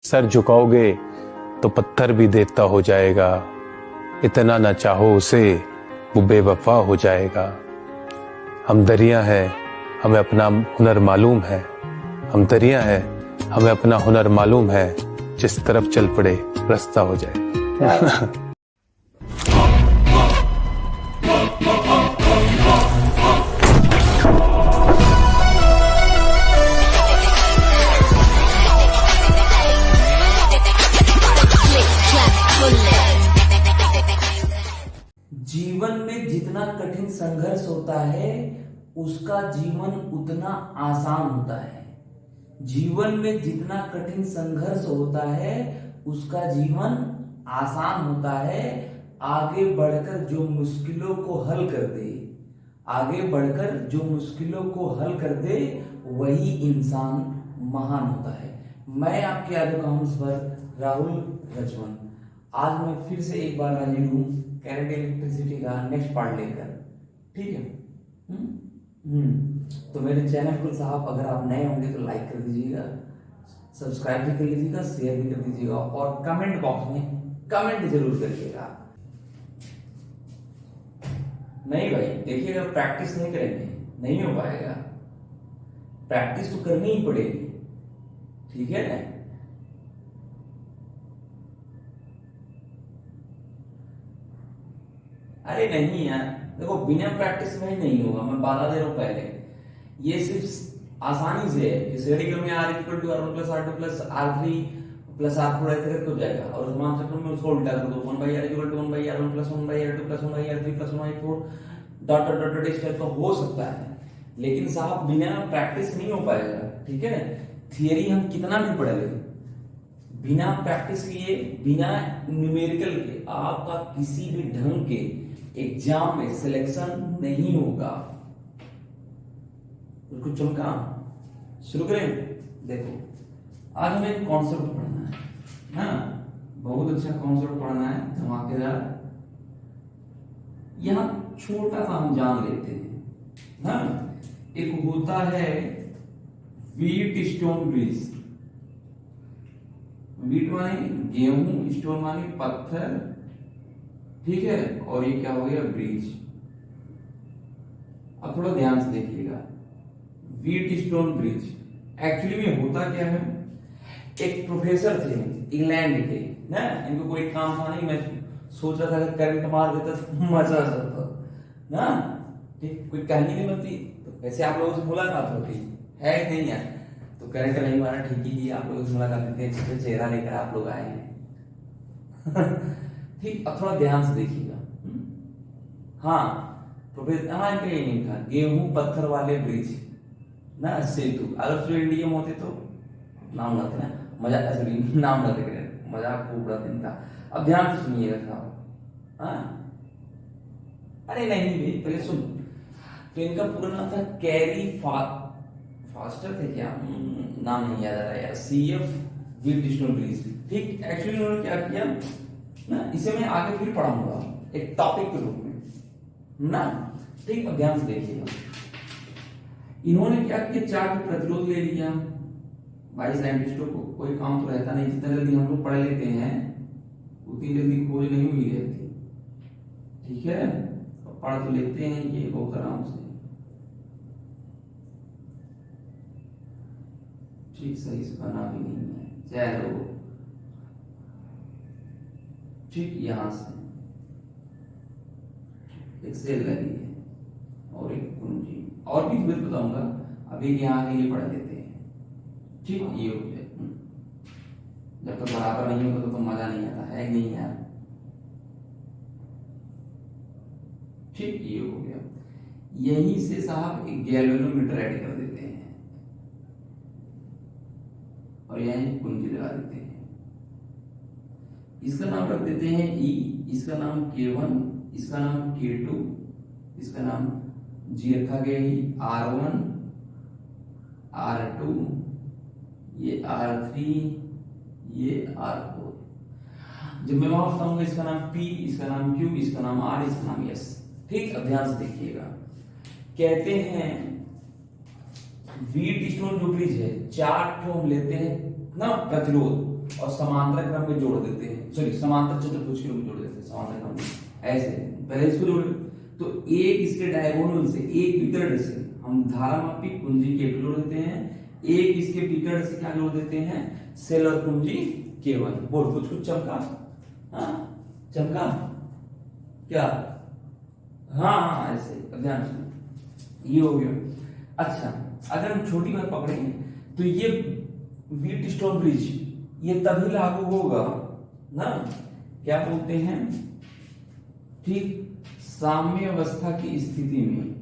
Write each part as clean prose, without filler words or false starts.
Sir झुकाओगे तो पत्थर भी देता हो जाएगा। इतना ना चाहो उसे, वो बेवफा हो जाएगा। हम दरिया हैं, हमें अपना हुनर मालूम है। हम दरिया हैं, हमें अपना हुनर मालूम है। जिस तरफ चल पड़े रास्ता हो जाए। जीवन में जितना कठिन संघर्ष होता है उसका जीवन उतना आसान होता है। जीवन में जितना कठिन संघर्ष होता है उसका जीवन आसान होता है। आगे बढ़कर जो मुश्किलों को हल कर दे, आगे बढ़कर जो मुश्किलों को हल कर दे वही इंसान महान होता है। मैं आपके आगे पर राहुल रजवन आज मैं फिर से एक बार हाजिर हूँ करंट इलेक्ट्रिसिटी का नेक्स्ट पार्ट लेकर। ठीक है। तो मेरे चैनल को साहब अगर आप नए होंगे तो लाइक कर दीजिएगा, सब्सक्राइब भी कर लीजिएगा, शेयर भी कर दीजिएगा और कमेंट बॉक्स में कमेंट जरूर करिएगा। नहीं भाई देखिए, अगर प्रैक्टिस नहीं करेंगे नहीं हो पाएगा। प्रैक्टिस तो करनी ही पड़ेगी। ठीक है ना। अरे नहीं यार, देखो बिना प्रैक्टिस में ही नहीं होगा। मैं बता दे रहा हूं पहले, ये सिर्फ आसानी से है कि रेडिकल में r equal to r1 plus r2 plus r3 plus r4 ऐसे करके हो जाएगा। और समान चक्र में उसको उल्टा कर दो, 1/r equal to 1/r1 plus 1/r2 plus 1/r3 plus 1/4 dot dot dot इस टाइप का हो सकता है। लेकिन साहब बिना प्रैक्टिस नहीं हो पाएगा। ठीक है। थियरी हम कितना भी पढ़ ले, बिना प्रैक्टिस किए, बिना न्यूमेरिकल के आपका किसी भी ढंग के एग्जाम में सिलेक्शन नहीं होगा। कुछ चमका शुरू करें। देखो आज हमें एक कॉन्सेप्ट पढ़ना है ना, बहुत अच्छा कॉन्सेप्ट पढ़ना है, धमाकेदार। यहां छोटा सा हम जान लेते हैं ना। एक होता है व्हीट स्टोन ब्रिज। व्हीट माने गेहूं, स्टोन माने पत्थर। ठीक है। और ये क्या हो गया, ब्रिज। अब थोड़ा ध्यान से देखिएगा, व्हीट स्टोन ब्रिज एक्चुअली में होता क्या है। एक प्रोफेसर थे इंग्लैंड के ना, इनको कोई काम था नहीं। मैं सोच रहा था कि करंट मार देता तो मजा आ जाता ना। ठीक, कोई कहानी नहीं बनती तो वैसे आप लोगों से मुलाकात होती है नहीं यार। तो करंट नहीं मारा, ठीक ही आप लोगों से मुलाकात करते हैं, चेहरा लेकर आप लोग आए हैं। ठीक, अब थोड़ा ध्यान से देखिएगा। हाँ प्रोफेसर, हाँ इनका ये नहीं था, गेहूं पत्थर वाले ब्रिज ना, सेतु। अगर जो इंडिया में होते तो नाम लाते ना, मजाक, सॉरी नाम लाते करें, मजाक को उड़ाते इनका। अब ध्यान से सुनिएगा साहब। हाँ अरे नहीं भाई पहले सुन। तो इनका पूरा नाम था कैरी फास्टर थे क्या, नाम नहीं याद आ रहा यार, CF व्हीट स्टोन ब्रिज। ठीक, एक्चुअली उन्होंने क्या किया ना, इसे मैं आगे फिर पढ़ाऊंगा एक टॉपिक के रूप में ना। ठीक, अब ध्यान से देखिएगा। इन्होंने क्या किया, 4 प्रतिरोध ले लिया। भाई साइंटिस्टों को कोई काम तो रहता नहीं, जितना जल्दी हम लोग पढ़ लेते हैं उतनी जल्दी खोज नहीं हुई रहती। ठीक है, पढ़ तो लेते हैं ये बहुत आराम से। ठीक, सही से बना भी नहीं है, चलो। ठीक, यहां से एक सेल लगी है और एक कुंजी, और भी बात बताऊंगा, अभी यहाँ के लिए पढ़ लेते हैं। ठीक, ये हो गया। जब तक बराबर नहीं होगा तो मजा नहीं आता है, नहीं यार। ठीक, ये हो गया। यहीं से साहब एक गैल्वेनोमीटर ऐड कर देते हैं और यहीं कुंजी लगा देते हैं। इसका नाम रख देते हैं E, इसका नाम K1, इसका नाम K2, इसका नाम G रखा गया ही, R1, R2, ये R3, ये R4। जब मैं वहां बताऊंगा इसका नाम P, इसका नाम Q, इसका नाम R, इसका नाम S। ठीक, अब ध्यान से देखिएगा। कहते हैं व्हीट स्टोन जो ब्रिज है, 4 ठो हम लेते हैं ना प्रतिरोध। और समांतर क्रम में जोड़ देते हैं, सॉरी समांतर चतुर्भुज के रूप में जोड़ देते हैं, समांतर क्रम में ऐसे पहले इसको जोड़, तो एक इसके डायगोनल से, एक विकर्ण से हम धारामापी कुंजी के जोड़ देते हैं, एक इसके विकर्ण से क्या जोड़ देते हैं, सेल और कुंजी केवल। बोल कुछ कुछ चमका, हाँ चमका क्या, हाँ हाँ ऐसे ध्यान से, ये हो गया। अच्छा अगर हम छोटी बात पकड़ेंगे तो ये व्हीटस्टोन ब्रिज ये तभी लागू होगा ना, क्या बोलते हैं, ठीक साम्य अवस्था की स्थिति में।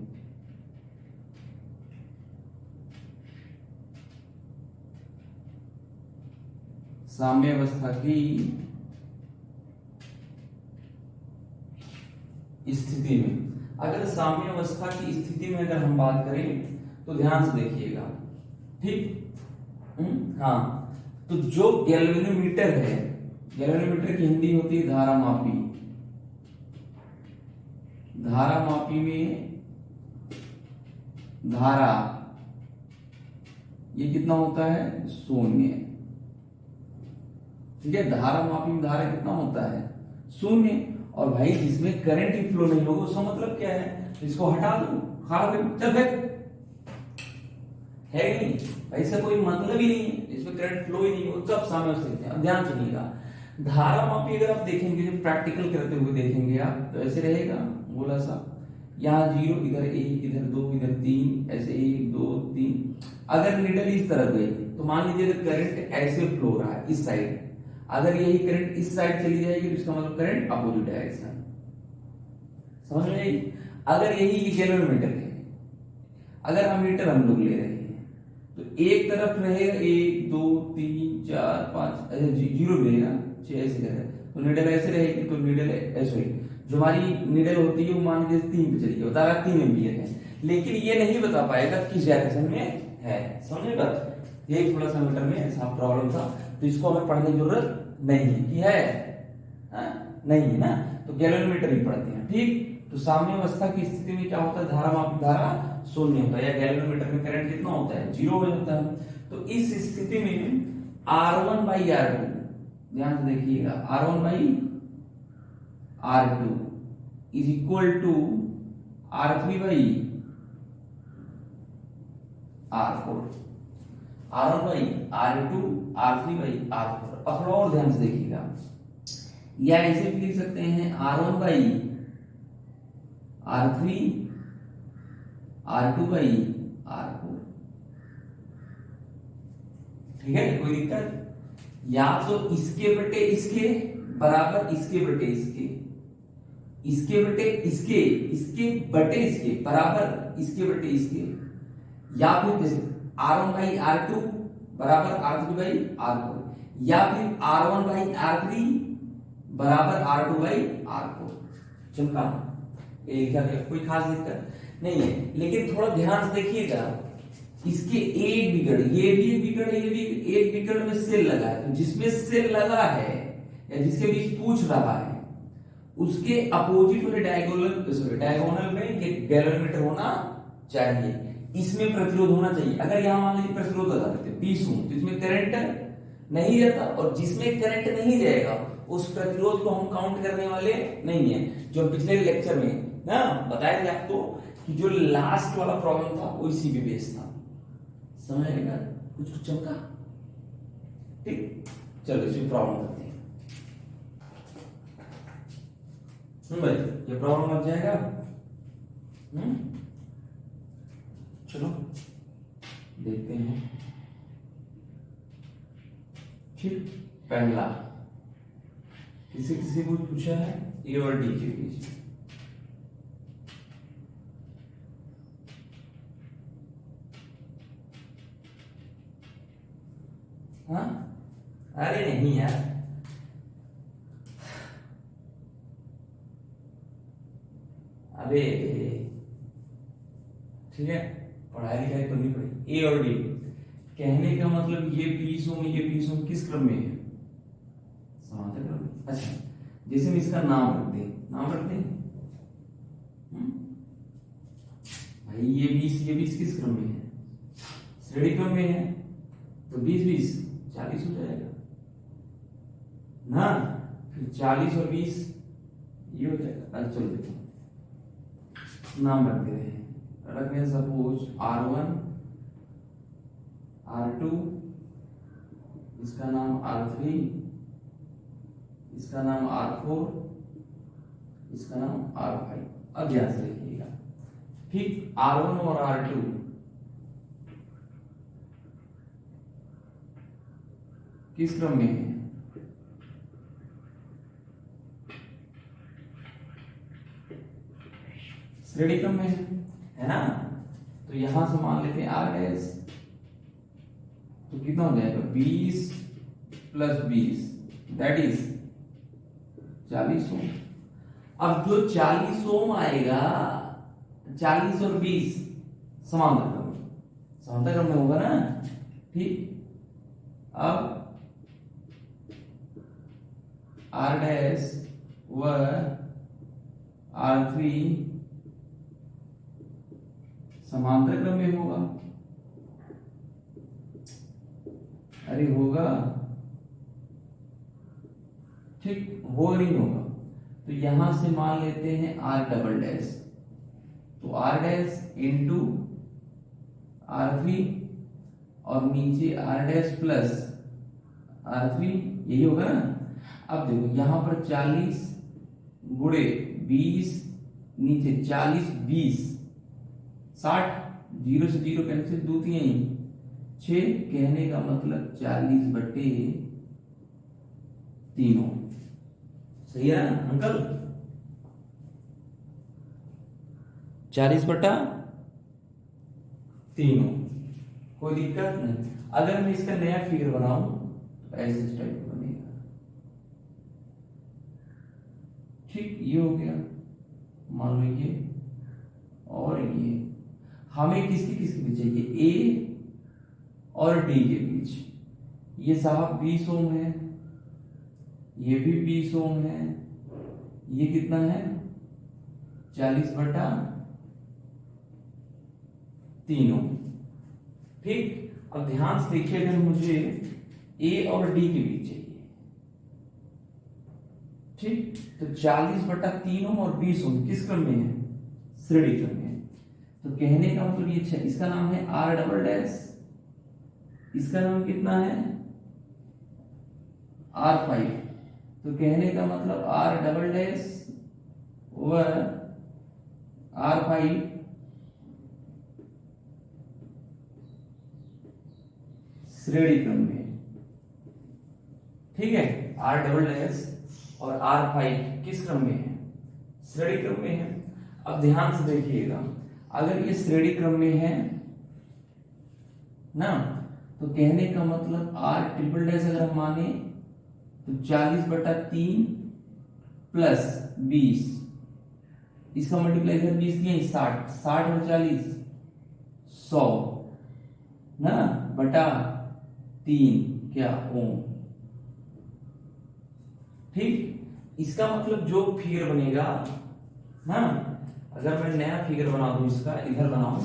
साम्य अवस्था की स्थिति में, अगर साम्य अवस्था की स्थिति में अगर हम बात करें तो ध्यान से देखिएगा, ठीक हाँ, तो जो गैल्वेनोमीटर है, गैल्वेनोमीटर की हिंदी होती है धारामापी, धारामापी में धारा ये कितना होता है, शून्य, ठीक है, धारामापी में धारा कितना होता है, शून्य। और भाई जिसमें करंट ही फ्लो नहीं होगा उसका मतलब क्या है, इसको हटा दो, चल है नहीं भाई, इसका कोई मतलब ही नहीं है, इसमें करंट फ्लो ही नहीं हो, सब सामने सकते हैं। अब ध्यान सुनिएगा, धारामापी अगर आप देखेंगे, जब प्रैक्टिकल करते हुए देखेंगे आप, तो ऐसे रहेगा गोला सा, यहाँ 0, इधर 1, इधर 2, इधर 3, ऐसे 1 2 3। अगर निडल इस तरफ गई तो मान लीजिए करंट ऐसे फ्लो हो रहा है इस साइड, अगर यही करंट इस साइड चली जाएगी तो इसका मतलब करंट अपोजिट डायरेक्शन, समझ में आई। अगर यही गैल्वेनोमीटर है, अगर अमीटर हम लोग ले रहे हैं तो एक तरफ रहेगा 1 2 3 4 5, ऐसे 0 रहेगा 6 ऐसे रहेगा, तो निडल ऐसे रहेगी, तो निडल ऐसे, जो हमारी निडल होती है वो मान लीजिए 3 पे चली गई, बता रहा 3 एम्पियर है, लेकिन ये नहीं बता पाएगा किस डायरेक्शन में है, समझे बात। ये थोड़ा सा मीटर में ऐसा प्रॉब्लम था, तो इसको हमें पढ़ने की जरूरत नहीं है कि है, नहीं है ना, तो गैल्वेनोमीटर ही पढ़ते हैं, ठीक। तो साम्य अवस्था की स्थिति में क्या होता है, धारामापी धारा शून्य होता है, या गैल्वेनोमीटर में करंट कितना होता है, 0 हो जाता है। तो इस स्थिति में R1 बाई R2, ध्यान से देखिएगा, R1 by R2 is equal to R3 by R4, R1 by R2, R3 by R4। अब थोड़ा और ध्यान से देखिएगा, या ऐसे भी लिख सकते हैं R1 by R3, R2 by R4, ठीक है, कोई दिक्कत, या तो इसके बटे इसके बराबर इसके बटे इसके, इसके बटे इसके, इसके बटे इसके बराबर इसके बटे इसके, या फिर जैसे R1 बाई R2 बराबर R3 बाई R4, या फिर R1 बाई R3 बराबर R2 बाई R4। चमका कोई खास दिक्कत नहीं है, लेकिन थोड़ा ध्यान से देखिएगा, इसके एक विकर्ण, ये भी एक विकर्ण, ये भी एक विकर्ण में सेल लगा है, तो जिसमें सेल लगा है या जिसके बीच पूछ रहा है उसके अपोजिट वाले डायगोनल में एक गैल्वेनोमीटर होना चाहिए, इसमें प्रतिरोध होना चाहिए। अगर यहां मान लीजिए प्रतिरोध लगा देते 20 ओम, तो इसमें करंट नहीं जाता, और जिसमें करंट नहीं जाएगा उस प्रतिरोध को हम काउंट करने वाले नहीं है। जो पिछले लेक्चर में ना बताया था आपको कि जो लास्ट वाला प्रॉब्लम था वो इसी पे बेस्ड था, समझ आएगा, कुछ कुछ चमका, ठीक। चलो इसमें प्रॉब्लम करते हैं, भाई ये प्रॉब्लम लग जाएगा, चलो देखते हैं, ठीक। पहला किसी किसी को पूछा है ए और डी के बीच, हाँ अरे नहीं यार, अबे ठीक है, पढ़ाई लिखाई करनी पड़ेगी। ए और डी कहने का मतलब ये 20 ओम, ये 20 ओम किस क्रम में है, समांतर क्रम में। अच्छा जैसे हम इसका नाम रख दें, नाम रख दें भाई, ये 20 किस क्रम में है, श्रेणी क्रम में है, तो 20 20 40 हो जाएगा, ना, फिर 40 और 20 ये हो जाएगा। अब चलो देखो नाम रख दे रहे हैं, रख रहे सपोज R1 R2, इसका नाम R3, इसका नाम R4, इसका नाम R5। अब ध्यान से देखिएगा, ठीक R1 और R2 किस क्रम में है? श्रेणी क्रम में है ना। तो यहां से मान लेते हैं R डैश, तो कितना हो जाएगा 20 + 20 दैट इज 40 ओम। अब जो 40 ओम आएगा, 40 और 20 समांतर क्रम में होगा ना, ठीक। अब R डैश व R3 समांतर क्रम में होगा। अरे होगा, ठीक हो नहीं होगा। तो यहां से मान लेते हैं R डबल डैश, तो R डैश इंटू R3 और नीचे R डैश प्लस R3, यही होगा ना। अब देखो यहां पर 40 गुणे 20, नीचे 40 20 60, 0 से 0 कैंसिल, 2 3 6, कहने का मतलब 40/3। सही है ना अंकल? 40/3, कोई दिक्कत नहीं। अगर मैं इसका नया फिगर बनाऊं तो ऐसे टाइप का बनेगा, ठीक। ये हो गया, मान लो ये और ये। हमें किसके बीच चाहिए? ए और डी के बीच। ये साहब 20 ओम है, ये भी 20 ओम है, ये कितना है 40/3 ओम, ठीक। अब ध्यान से देखिए, अगर मुझे ए और डी के बीच चाहिए, ठीक, तो 40/3 ओम और 20 ओम किस क्रम में है? श्रेणी क्रम में। तो कहने का मतलब ये है, इसका नाम है R डबल डैश, इसका नाम कितना है R5। तो कहने का मतलब R डबल डैश व R5 श्रेणी क्रम में, ठीक है। R डबल डैश और R5 किस क्रम में है? श्रेणी क्रम में है। अब ध्यान से देखिएगा, अगर ये श्रेणी क्रम में है ना, तो कहने का मतलब R ट्रिपल डैश अगर हम माने तो 40/3 प्लस 20, इसका मल्टीप्लाई कर 20 दिए 60, 60 और 40 100 ना बटा 3 क्या ओम, ठीक। इसका मतलब जो फिगर बनेगा ना, अगर मैं नया फिगर बना दूं इसका, इधर बनाऊं,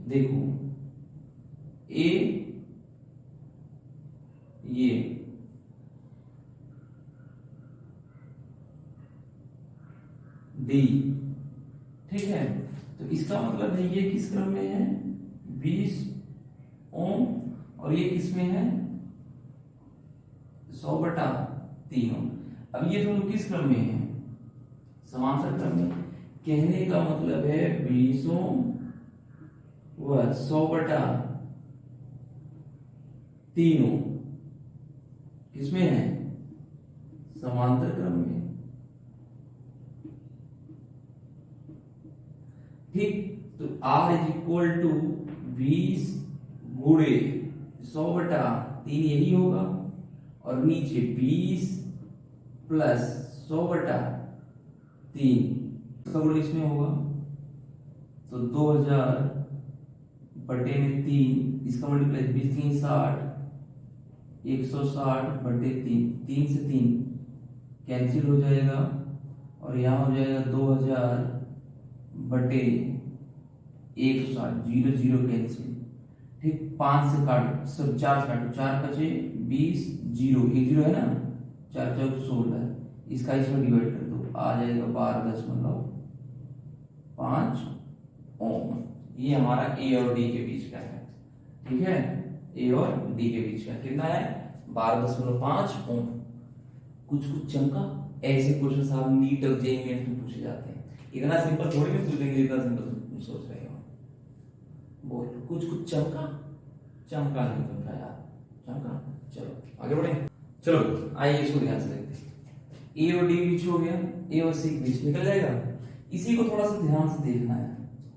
देखो ए ये डी, ठीक है। तो इसका मतलब है ये किस क्रम में है? 20 ओम, और ये किस में है? 100/3 ओम। अब ये दोनों किस क्रम में है? समांतर क्रम में। कहने का मतलब है 20 ओम व 100/3 ओम किसमें है? समांतर क्रम में, ठीक। तो R इज इक्वल टू 20 गुणे 100/3, यही होगा, और नीचे 20 प्लस 100/3 इसमें होगा, तो 2000/3, इसका मल्टीप्लाई 20 3 60, 160/3, 3 से 3 कैंसिल हो जाएगा, और यहाँ हो जाएगा 2000/160, 0 0 कैंसिल, ठीक। 5 से काटो, सब 4 काटो, 4 बचे 20, 0 1 0 है ना, 4 चौक 16, इसका इसमें डिवाइड कर दो, आ जाएगा 12.5 ओम। ये हमारा ए और डी के बीच का है, ठीक है, ए और डी के बीच का कितना है 12.5 ओम। कुछ कुछ चमका, ऐसे क्वेश्चन आप नीट और जेईई में पूछे जाते हैं, इतना सिंपल थोड़ी ना पूछेंगे जितना सिंपल तुम सोच रहे हो। बोल, कुछ कुछ चमका, चमका नहीं चमका यार, चमका। चलो आगे बढ़े, चलो आइए इसको ध्यान से देखते हैं। ए और डी बीच हो गया, ए और सी के बीच निकल जाएगा। इसी को थोड़ा सा ध्यान से देखना है,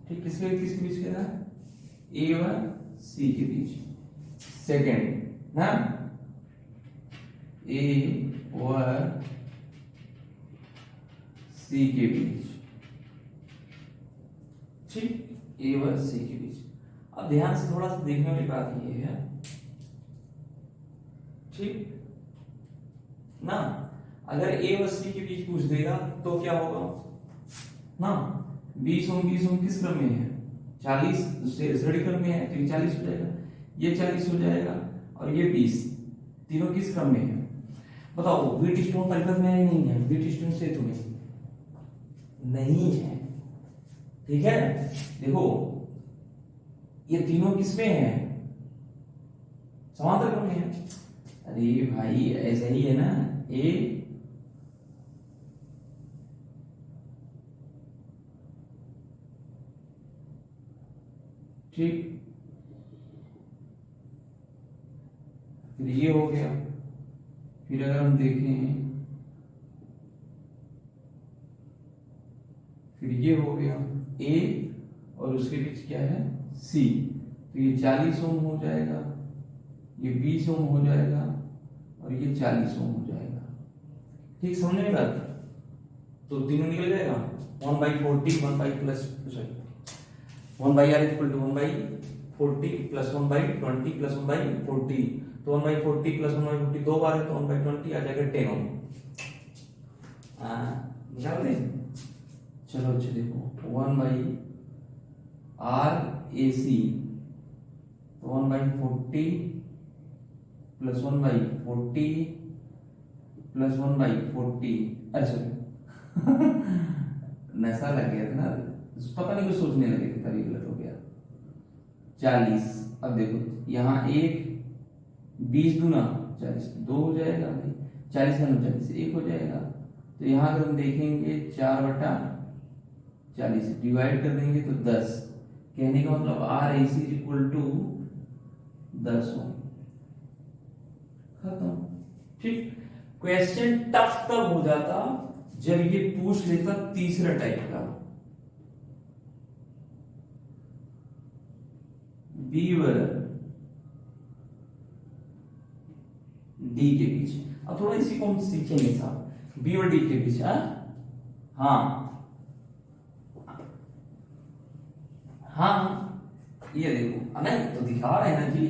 ठीक, किसके किसके बीच कह रहा है, ए और सी के बीच। सेकेंड ना, ए और सी के बीच, ठीक, ए और सी के बीच। अब ध्यान से थोड़ा सा देखने वाली बात ये है, ठीक ना, अगर ए और सी के बीच पूछ देगा तो क्या होगा ना, 20 ओम किस क्रम में है, 40 श्रेणी क्रम में है, तो ये 40 हो जाएगा, ये 40 हो जाएगा और ये 20, तीनों किस क्रम में है बताओ। व्हीटस्टोन परिपथ में है नहीं है, व्हीटस्टोन सेतु में नहीं है, ठीक है। देखो ये तीनों किसमें है, समांतर क्रम में है। अरे भाई ऐसा ही है ना, ए ठीक, फिर ये हो गया, फिर अगर हम देखें, फिर ये हो गया ए और उसके बीच क्या है सी, तो ये 40 ओम हो जाएगा, ये 20 ओम हो जाएगा और ये 40 ओम हो जाएगा, ठीक, समझ में बात। तो तीनों निकल जाएगा, 1/40 1 plus sorry 1/r equal to 1/40 plus 1/20 plus 1/40, तो 1/40 प्लस 1/40 दो बार है, तो 1/20 आ जाएगा 10 ओम। निकाल दें, चलो अच्छा देखो 1/RAC, तो 1/40 प्लस 1/40 प्लस 1/40, अरे सॉरी नशा लग गया था ना, पता नहीं कुछ सोचने लगे थे तभी गलत हो गया। 40, अब देखो यहाँ एक 20 दूना 40, 2 हो जाएगा भाई, 40 का 40 1 हो जाएगा, तो यहाँ अगर हम देखेंगे 4/40 डिवाइड कर देंगे तो 10, कहने का मतलब RAC इक्वल टू 10 ओम, खत्म, ठीक। क्वेश्चन टफ तब हो जाता जब ये पूछ लेता तीसरा टाइप का, बी वर डी के बीच। अब थोड़ा इसी को हम सीखेंगे साहब, बी और डी के बीच, हाँ हाँ, ये देखो नहीं तो दिखा रहे हैं ना जी,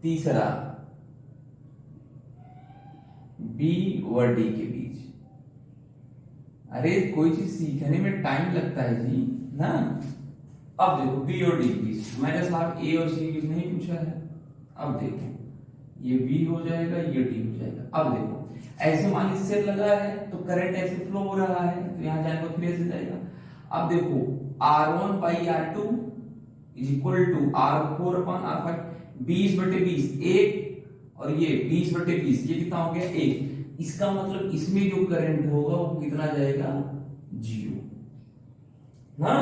तीसरा बी और डी के बीच। अरे कोई चीज सीखने में टाइम लगता है जी ना। अब देखो बी और डी के बीच, मैंने साहब ए और सी के बीच नहीं पूछा है। अब देखो ये बी हो जाएगा, ये डी हो जाएगा। अब देखो ऐसे मान लीजिए सेल लगा है तो करंट ऐसे फ्लो हो रहा है, तो यहां जाएगा फिर ऐसे जाएगा। अब देखो R1/R2 is equal to R4/R5, 20/20 1 और ये 20/20, ये कितना हो गया 1। इसका मतलब इसमें जो करंट होगा वो कितना जाएगा 0 ना।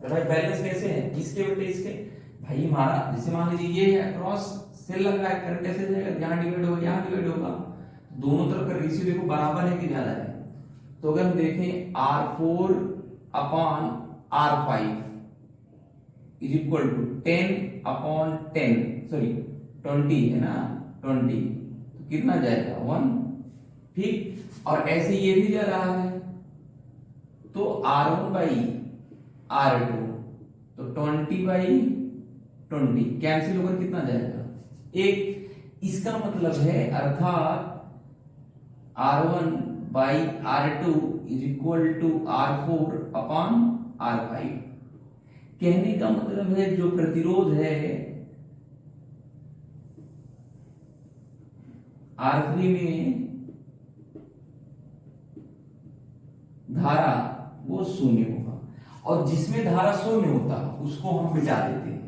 भाई बैलेंस कैसे है, इसके बटे इसके, भाई हमारा जैसे मान लीजिए ये है क्रॉस सेल लग रहा है, करंट कैसे जाएगा, यहाँ डिवाइड होगा यहाँ डिवाइड होगा, दोनों तरफ का रेशियो देखो बराबर है कि ज्यादा है। तो अगर हम देखें R4/R5 is equal to 10/10, sorry 20 है ना 20, तो कितना जाएगा 1, ठीक। और ऐसे ये भी जा रहा है, तो R1/R2 तो 20/20 कैंसिल होकर कितना जाएगा 1। इसका मतलब है अर्थात R1/R2 is equal to R4/R5। कहने का मतलब है जो प्रतिरोध है R3 में धारा वो शून्य होगा, और जिसमें धारा शून्य होता उसको हम मिटा देते हैं।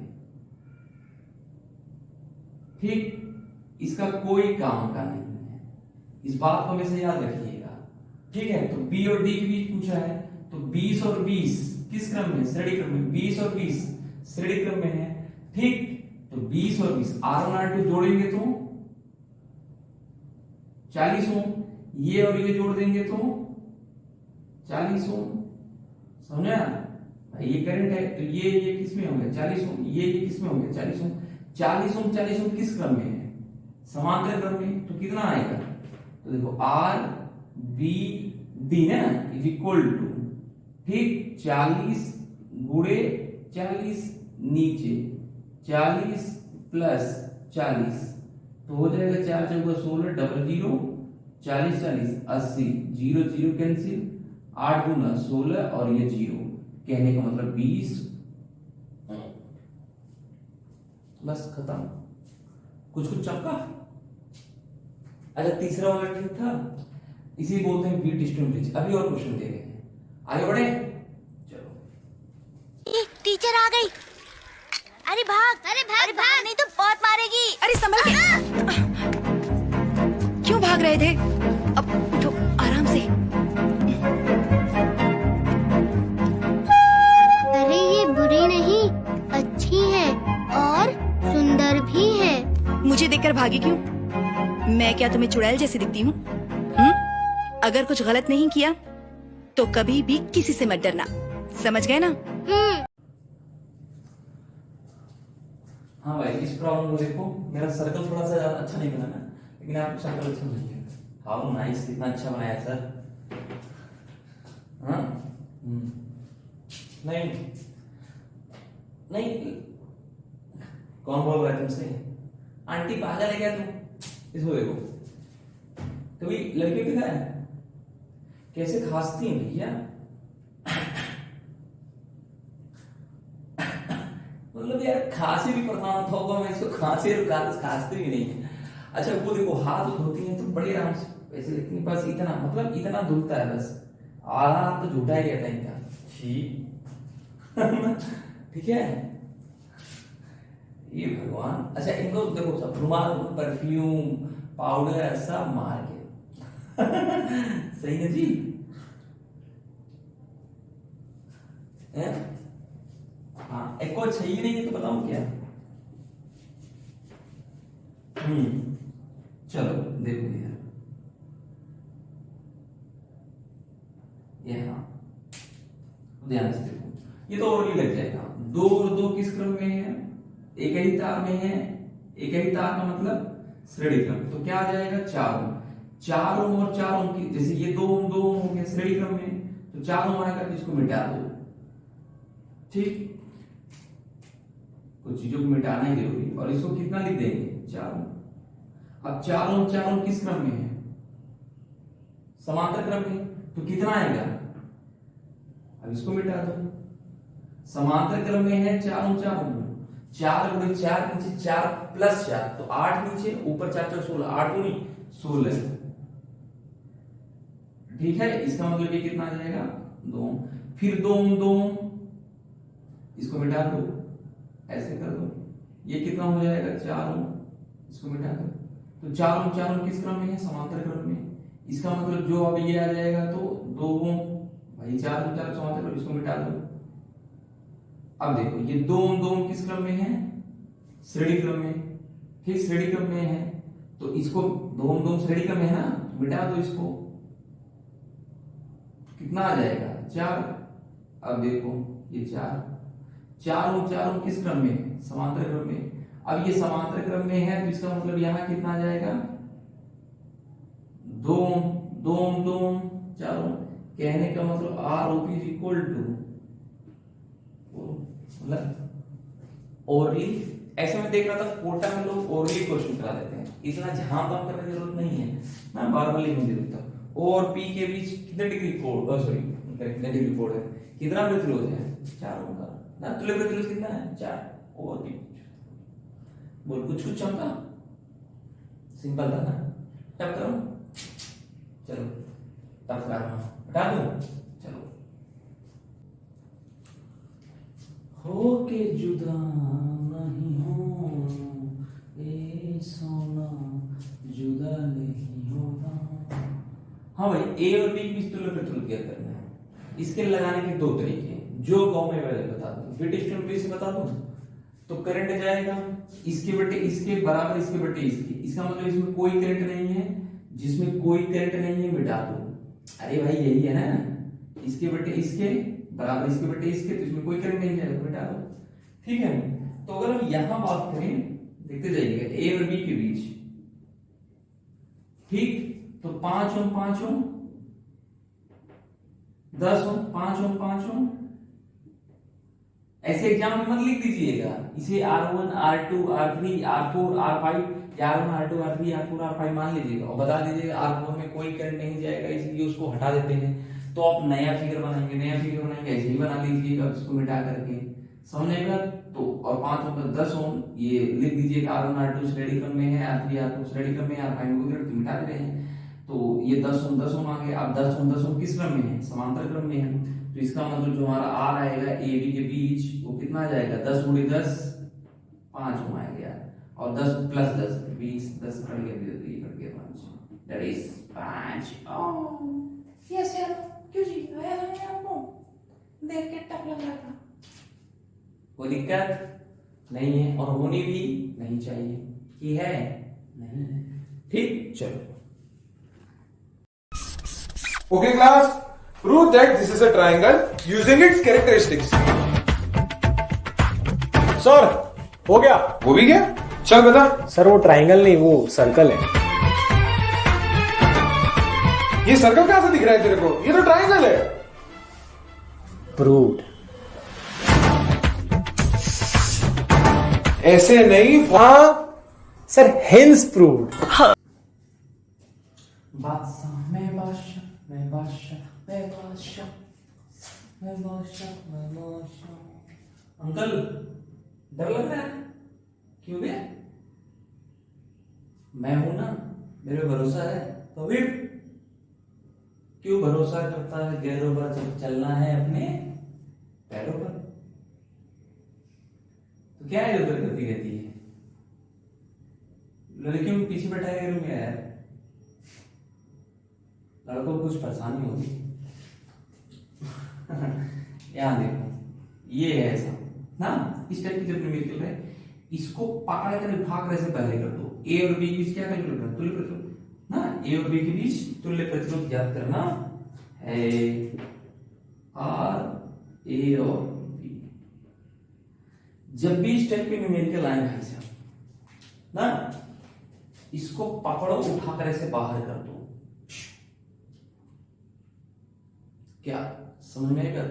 ठीक, इसका कोई काम का नहीं है, इस बात को हमेशा याद रखिएगा। ठीक है, तो बी और डी के बीच पूछा है, तो 20 और 20 किस क्रम में? श्रेणी क्रम में। 20 और 20 श्रेणी क्रम में है। ठीक, तो 20 और 20 R1 R2 जोड़ेंगे तो 40 ओम, ये और ये जोड़ देंगे तो 40 ओम। समझा भाई? ये करंट है, तो ये किस में होंगे? 40 ओम। ये किस में होंगे? 40 ओम। 40 ओम 40 ओम किस क्रम में है? समांतर क्रम में। तो कितना आएगा? तो देखो R B D ना इज इक्वल टू, ठीक, 40 गुणे 40 नीचे 40 प्लस 40, तो हो जाएगा 4 चौका 16, डबल 0, 40 40 80, 0 0 कैंसिल, 8 गुना 16 और ये 0, कहने का मतलब 20। बस खत्म, कुछ चमका। अच्छा, तीसरा वाला ठीक था, इसी बोलते हैं व्हीट स्टोन ब्रिज। अभी और क्वेश्चन दे रहे हैं, आगे बढ़े। चलो, टीचर आ गई। अरे भाग, अरे भाग, नहीं तो बहुत मारेगी। अरे संभल के। क्यों भाग रहे थे? अब उठो आराम से। अरे ये बुरी नहीं, अच्छी है और सुंदर भी है। मुझे देखकर भागी क्यों? मैं क्या तुम्हें चुड़ैल जैसी दिखती हूँ? अगर कुछ गलत नहीं किया तो कभी भी किसी से मत डरना, समझ गए ना? हाँ भाई, इस प्रॉब्लम को देखो, मेरा सर्कल थोड़ा सा ज्यादा अच्छा नहीं बना ना, लेकिन आपको सर्कल अच्छा मिल गया। हाउ नाइस, कितना अच्छा बनाया सर। हाँ, नहीं नहीं, कौन बोल रहा है तुमसे? आंटी पागल है क्या तुम? इसको देखो, कभी लड़की दिखा है कैसे खांसती हैं भैया? मतलब यार, खांसी भी परेशान होगा, मैं इसको खांसी और खांसती भी नहीं है। अच्छा, वो देखो, हाथ धोती हैं तो बड़े आराम से ऐसे, लेकिन बस इतना, मतलब इतना धुलता है बस, आधा हाथ तो झूठा ही रहता है इनका। ठीक है, ये भगवान। अच्छा, इनको देखो, सब रुमाल, परफ्यूम, पाउडर सब मार के सही है जी? हाँ, एक और चाहिए नहीं है तो बताऊं क्या? चलो देखो यार, ये हाँ, ध्यान से देखो, ये तो और भी लग जाएगा। 2 और 2 किस क्रम में है? एक ही तार में है। एक ही तार का मतलब श्रेणी क्रम, तो क्या आ जाएगा? 4 ओम। 4 ओम और 4 ओम की, जैसे ये 2 ओम 2 ओम हो गया श्रेणी क्रम में, तो 4 ओम आएगा तो इसको मिटा दो। ठीक, कुछ चीजों को मिटाना ही जरूरी है, और इसको कितना लिख देंगे? 4 ओम। अब 4 ओम किस क्रम में है? समांतर क्रम में, तो कितना आएगा? अब इसको मिटा दो। समांतर क्रम में है 4 ओम 4 गुणे 4 नीचे 4 प्लस 4, तो 8 नीचे, ऊपर 4 4 16, 8 गुणी 16। ठीक है, इसका मतलब ये कितना आ जाएगा? 2 ओम। फिर 2 ओम 2 ओम, इसको मिटा दो, ऐसे कर दो, ये कितना हो जाएगा? 4 ओम, इसको मिटा दो। तो 4 ओम किस क्रम में है? समांतर क्रम में। इसका मतलब जो अब ये आ जाएगा तो 2 ओम, भाई 4 ओम समांतर क्रम, इसको मिटा दो। अब देखो, ये 2 ओम किस क्रम में है? श्रेणी क्रम में। ठीक, श्रेणी क्रम में है, तो इसको 2 ओम श्रेणी क्रम में है ना, मिटा दो इसको, कितना आ जाएगा? 4। अब देखो, ये 4 ओम किस क्रम में है? समांतर क्रम में। अब ये समांतर क्रम में है, तो इसका मतलब यहां कितना आ जाएगा? 2 ओम 4 ओम, कहने का मतलब ROP इज इक्वल टू, मतलब ओरली। ऐसे में देख रहा था कोटा में लोग ओरली क्वेश्चन करा देते हैं, इतना झाम काम करने की जरूरत नहीं है ना, बार बार लिखने की जरूरत है। O और P के बीच कितने डिग्री कोण, सॉरी कितने डिग्री कोण है, कितना प्रतिरोध है? 4 ओम का ना, तुल्य प्रतिरोध कितना है? 4। O और P बोल, कुछ चमका, सिंपल था ना? टप करो, चलो टप कर हटा दूं, चलो। होके जुदा नहीं हो ए सोना, जुदा नहीं होना। हाँ भाई, ए और बी की बीच तुल्य प्रतिरोध क्या करना है, इसके लगाने के दो तरीके हैं, जो गाँव में मैं बता दूं, ब्रिटिश टेम्परेचर से बता दूं तो करंट जाएगा इसके बटे इसके बराबर इसके बटे इसके, इसका मतलब इसमें कोई करंट नहीं है, जिसमें कोई करंट नहीं है मिटा दो। अरे भाई यही है ना, इसके बटे इसके बराबर इसके बटे इसके, तो इसमें कोई करंट नहीं जाएगा तो मिटा दो। ठीक है, तो अगर हम यहां बात करें, देखते जाइएगा ए और बी के बीच, ठीक, तो 5 ओम 5 ओम 10 ओम 5 ओम 5 ओम, ऐसे एग्जाम में मत लिख दीजिएगा इसे R1 R2 R3 R4 R5 या R1 R2 R3 R4 R5 मान लीजिएगा और बता दीजिएगा R4 में कोई करंट नहीं जाएगा, इसलिए उसको हटा देते हैं। तो आप नया फिगर बनाएंगे ऐसे ही बना लीजिएगा उसको मिटा करके, समझेगा। तो और 5 ओम 10 ओम ये लिख दीजिएगा, R1 R2 श्रेणी क्रम में है, R3 R4 श्रेणी क्रम में है, R5 को तो मिटा दे रहे हैं, तो ये 10 ओम आ गया। अब 10 ओम किस क्रम में है, समांतर क्रम में है, तो इसका मतलब जो हमारा R आएगा ए बी के बीच वो कितना आ जाएगा, 10 गुणे 10 5 ओम आ गया, और 10 प्लस 10 20, 10 कट गया 5, दैट इज 5 ओम। यस यार, क्यों जी आया नहीं आपको, देख के टप लग रहा था, कोई दिक्कत नहीं है और होनी भी नहीं चाहिए कि है नहीं है। ठीक, चलो Okay class, prove that this is a triangle using its characteristics. Sir हो गया। वो भी क्या, चल बता। सर वो ट्राइंगल नहीं, वो सर्कल है। ये सर्कल कहां से दिख रहा है तेरे को, ये तो ट्राइंगल है। प्रूव्ड। ऐसे नहीं, हाँ सर, हेंस प्रूव्ड। बादशाह मैं बादशाह मैं बादशाह मैं बादशाह मैं बादशाह मैं बादशाह। अंकल डर लग रहा है, क्यों बे, मैं हूं ना, मेरे पे भरोसा है, तो फिर क्यों भरोसा करता है गैरों पर, जब चलना है अपने पैरों पर। तो क्या है उधर करती रहती है, लड़कियों के पीछे बैठा है में यार, लड़कों को कुछ परेशानी होगी। यहाँ देखो ये है ऐसा ना, इस टाइप की जब न्यूमेरिकल है, इसको पकड़ कर भाग रहे से पहले कर दो। ए और बी के बीच क्या कैलकुलेट करना, तुल्य प्रतिरोध ना, ए और बी के बीच तुल्य प्रतिरोध ज्ञात करना है, आर ए और बी। जब भी इस टाइप के न्यूमेरिकल आए भाई साहब ना, इसको पकड़ो उठाकर ऐसे बाहर कर दो, क्या समझ में आएगा।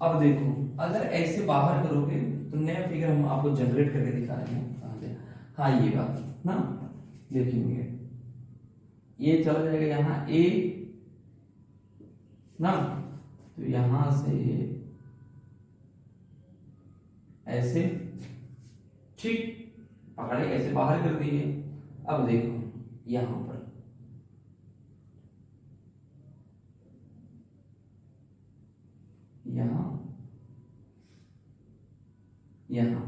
अब देखो अगर ऐसे बाहर करोगे तो नया फिगर हम आपको जनरेट करके दिखा रहे हैं। हाँ ये बात ना, देखेंगे ये चला जाएगा यहाँ ए ना, तो यहां से ऐसे, ठीक, पकड़े ऐसे बाहर कर दिए। अब देखो यहां पर यहां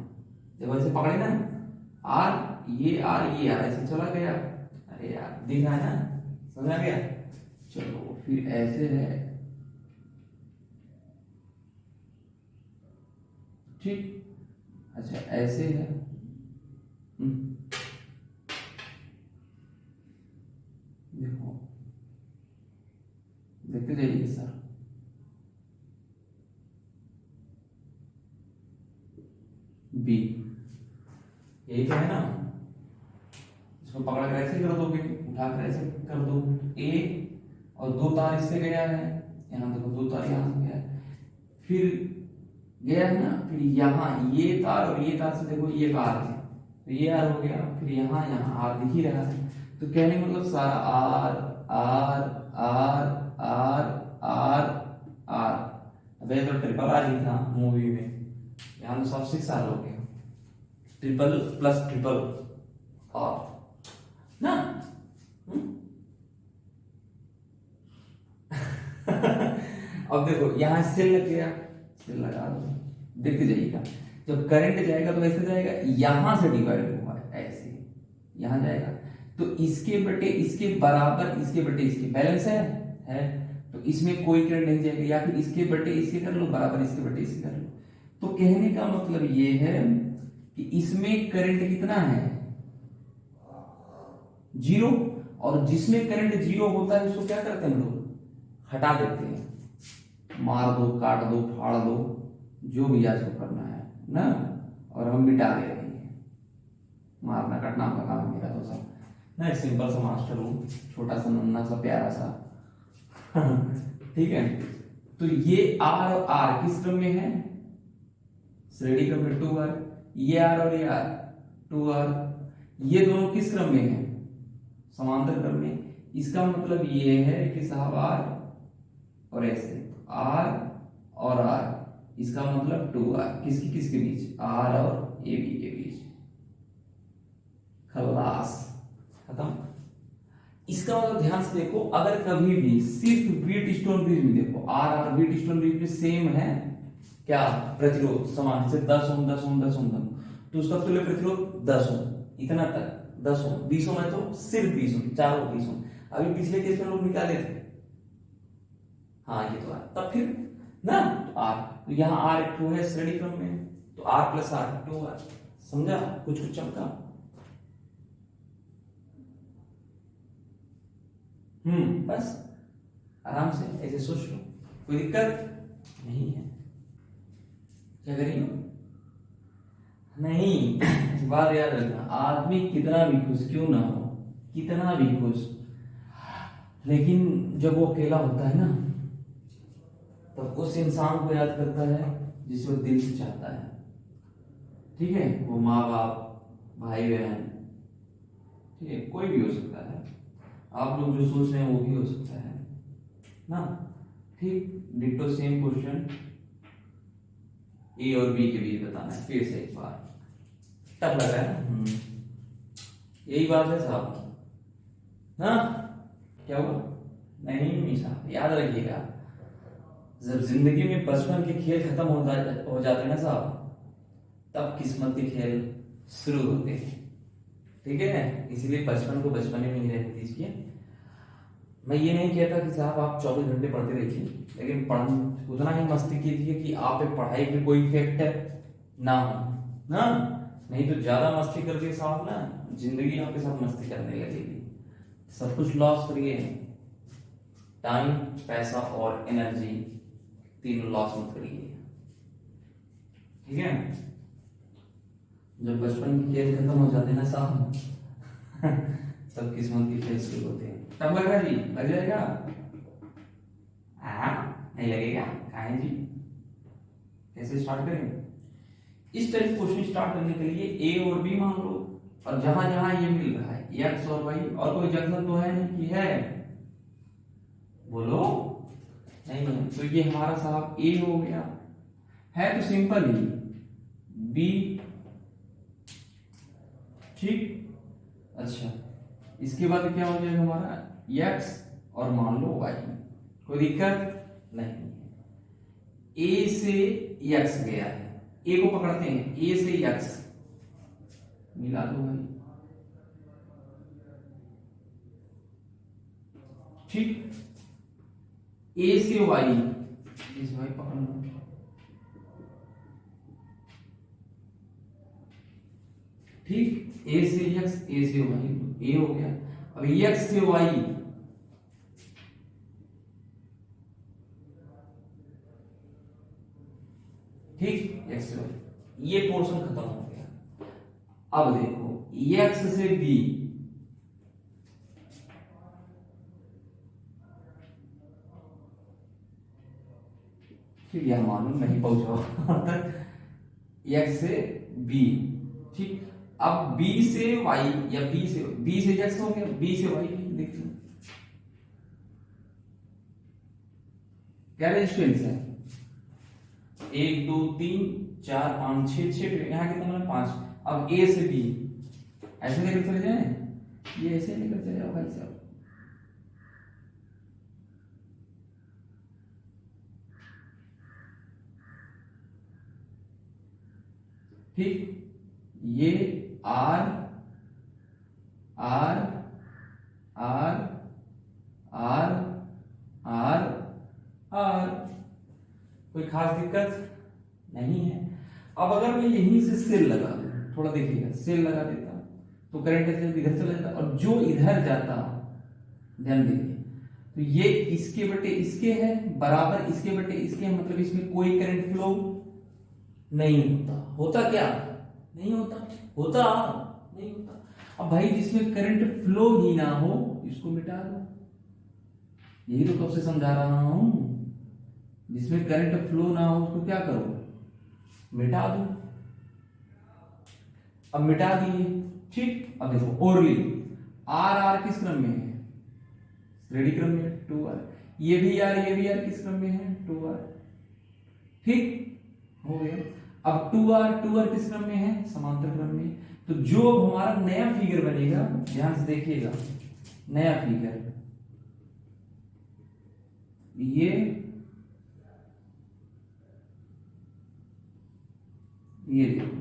जब ऐसे पकड़े ना, आर ये आर ऐसे चला गया, अरे यार दिख रहा है ना, समझ आ गया। चलो फिर ऐसे है, ठीक, अच्छा ऐसे है, देखो देखते जाइए सर, बी यही तो है ना, इसको पकड़ कर ऐसे कर दोगे, उठाकर ऐसे कर दो, ए और दो तार इससे गया है, यहाँ देखो दो तार यहाँ से गया है, फिर गया है ना, फिर यहाँ ये तार और ये तार से देखो ये आर है, तो ये आर हो गया, फिर यहाँ आर दिख ही रहा है। तो कहने मतलब सारा R R R R R R, अब ये तो ट्रिपल आर ही था मूवी में, यहाँ तो सब 6 आर हो गया, ट्रिपल प्लस ट्रिपल आर ना। अब देखो यहाँ सेल लग गया, सेल लगा दो, देखते जाइएगा, जब करंट जाएगा तो ऐसे जाएगा, यहां से डिवाइड हुआ है ऐसे, यहां जाएगा तो इसके बटे इसके बराबर, इसके बटे इसके बैलेंस है तो इसमें कोई करंट नहीं जाएगा, या फिर इसके बटे इसके कर लो बराबर इसके बटे इसके कर लो। तो कहने का मतलब ये है कि इसमें करंट कितना है, 0, और जिसमें करंट 0 होता है उसको क्या करते हैं हम लोग, हटा देते हैं, मार दो, काट दो, फाड़ दो, जो भी आज को करना है ना, और हम मिटा दे रहे हैं। मारना काटना का काम मेरा तो सब ना, एक सिंपल सा मास्टर हूँ, छोटा सा नन्ना सा प्यारा सा ठीक है। तो ये आर और आर किस क्रम में है, श्रेणी क्रम में 2R, ये आर और ये आर 2R, ये दोनों किस क्रम में है, समांतर क्रम में। इसका मतलब ये है कि साहब आर और ऐसे आर और आर, इसका मतलब 2R किसकी किसके बीच, आर और ए बी के बीच, खलास, खत्म। इसका मतलब ध्यान से देखो, अगर कभी भी सिर्फ व्हीटस्टोन ब्रिज में देखो, आर और व्हीटस्टोन ब्रिज में सेम है क्या, प्रतिरोध समान, जैसे 10 ओम 10 ओम 10 ओम, तो उसका तुल्य प्रतिरोध 10 ओम, इतना तक 10 ओम, 20 ओम है तो सिर्फ 20 ओम, चारों 20 ओम। अभी पिछले केस में लोग निकाले थे, हाँ ये तो आर, तब फिर ना तो आर, तो यहाँ आर एक टू है श्रेणी क्रम में, तो आर प्लस आर 2R, समझा, कुछ कुछ चमका। बस आराम से ऐसे सोच लो, कोई दिक्कत नहीं है। क्या करेंगे, नहीं बात याद रखना, आदमी कितना भी खुश क्यों ना हो, कितना भी खुश, लेकिन जब वो अकेला होता है ना, तब उस इंसान को याद करता है जिसे वो दिल से चाहता है, ठीक है, वो माँ बाप, भाई बहन, ठीक है, कोई भी हो सकता है, आप लोग जो सोच रहे हैं वो भी हो सकता है ना, ठीक। डिट्टो सेम क्वेश्चन, ए और बी के बीच बताना है, फिर से एक बार, टफ लग रहा है यही बात है साहब ना, क्या हुआ, नहीं साहब याद रखिएगा, जब जिंदगी में बचपन के खेल खत्म हो जाते हैं ना साहब, तब किस्मत के खेल शुरू होते हैं, ठीक है। इसीलिए बचपन को बचपने में ही रहने दीजिए। मैं ये नहीं कहता कि साहब आप 24 घंटे पढ़ते रहिए, लेकिन उतना ही मस्ती कीजिए कि आप पे पढ़ाई पे कोई इफेक्ट ना हो ना, नहीं तो ज्यादा मस्ती करके साहब ना जिंदगी आपके साथ मस्ती करने लगेगी, सब कुछ लॉस करिए, टाइम, पैसा और एनर्जी तीनों लॉस मत करिए, ठीक है। जब बचपन के खेल खत्म हो जाते हैं ना साहब तब किस्मत के खेल शुरू होते हैं। तब लग रहा जी, लग जाएगा, नहीं लगेगा, काहे जी, कैसे स्टार्ट करेंगे। इस तरह से क्वेश्चन स्टार्ट करने के लिए ए और बी मान लो, और जहां जहां ये मिल रहा है एक्स और वाई, और कोई जंक्शन तो है नहीं कि है, बोलो नहीं है, तो ये हमारा साहब ए हो गया, है तो सिंपल ही, बी, ठीक। अच्छा, इसके बाद क्या हो जाएगा हमारा x और मान लो y, कोई दिक्कत नहीं, a से x गया है, a को पकड़ते हैं, a से x मिला दो भाई, ठीक। a से y, इस भाई पकड़ लो, ठीक, a से x, a से y, a हो गया। अब x से y, ठीक, x से y, ये पोर्शन खत्म हो गया। अब देखो x से b, ठीक, यह मालूम नहीं पहुंचा x से b, ठीक। अब b से y या b से x हो गया, b से y देख लो क्या रेजिस्टेंस है, 1 2 3 4 5 6 यहाँ कितना मतलब 5। अब a से b ऐसे लेकर चले जाए, ये ऐसे लेकर चले जाओ भाई साहब, ठीक, ये R R R R R R, कोई खास दिक्कत नहीं है। अब अगर मैं यहीं से सेल लगा दूं, थोड़ा देखिएगा, सेल लगा देता तो करंट ऐसे इधर चला जाता, और जो इधर जाता, ध्यान देखिए, तो ये इसके बटे इसके है बराबर इसके बटे इसके है, मतलब इसमें कोई करंट फ्लो नहीं होता। होता क्या? नहीं होता, होता नहीं होता। अब भाई जिसमें करंट फ्लो ही ना हो इसको मिटा दो, यही तो कब से समझा रहा हूं। जिसमें करंट फ्लो ना हो उसको क्या करो? मिटा दो। अब मिटा दिए, ठीक। अब देखो ओरली आर आर किस क्रम में है? श्रेणी क्रम में 2r। ये भी यार किस क्रम में है? 2r। ठीक हो गया। अब 2r किस क्रम में है? समांतर क्रम में। तो जो अब हमारा नया फिगर बनेगा, ध्यान से देखिएगा, नया फिगर ये देखो,